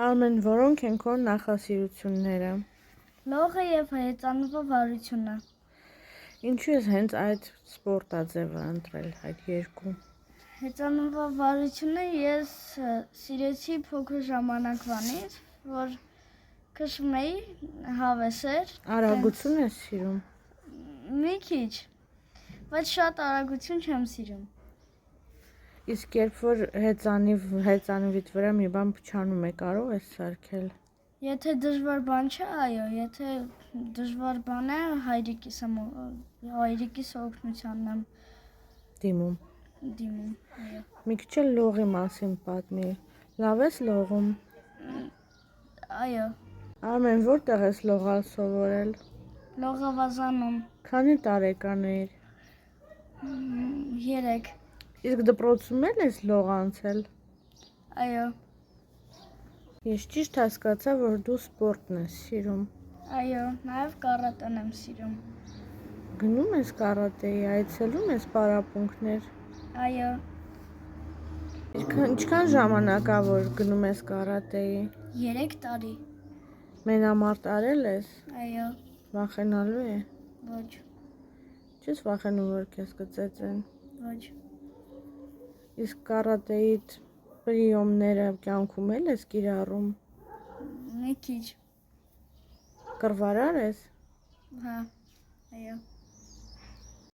Արմեն, որոնք են քո նախասիրությունները։ Լողը եւ հեծանվը վարությունը։ Ինչու ես հենց այդ սպորտաձևը ընտրել, այդ երկու։ Հեծանվը վարությունը ես սիրեցի փոքր ժամանակվանից, որ քշում էի հավեսեր։ Արագություն ես սիրում։ Մի քիչ, բայց շատ արագություն չեմ սիրում։ Իսկ երբ որ հեծանիվիդ վրա մի բան փչանում է, կարող ես սարքել։ Եթե դժվար բան չէ, այո, եթե դժվար բան է, հայրիկիս օգնությանն եմ դիմում, այո։ Մի քիչ էլ լողի մասին պատմի։ Լավ ես լողում։ Այո, Արմեն, որտեղ ես լողալ սովորել։ Լողավազանում Քանի տարեկան էիր։ 3, Իսկ դպրոցում էլ ես լող անցել։ այո, Ես ճիշտ հասկացա, որ դու սպորտն ես սիրում։ այո, նաև կարատեն եմ սիրում։ Գնում ես կարատեի, այցելում ես պարապմունքներ։ Այո, Ինչքան ժամանակ ա որ գնում ես կարատեի։ 3 տարի։ Մենամարտ արել ես։ Այո, Վախենալու է։ ոչ, Չես վախենում, որ քեզ կծեծեն։ ոչ, Իսկ կարատեիդ պրիոմները կյանքում էլ ես կիրառում։ մի քիչ, Կռվարար ես։ հա, այո։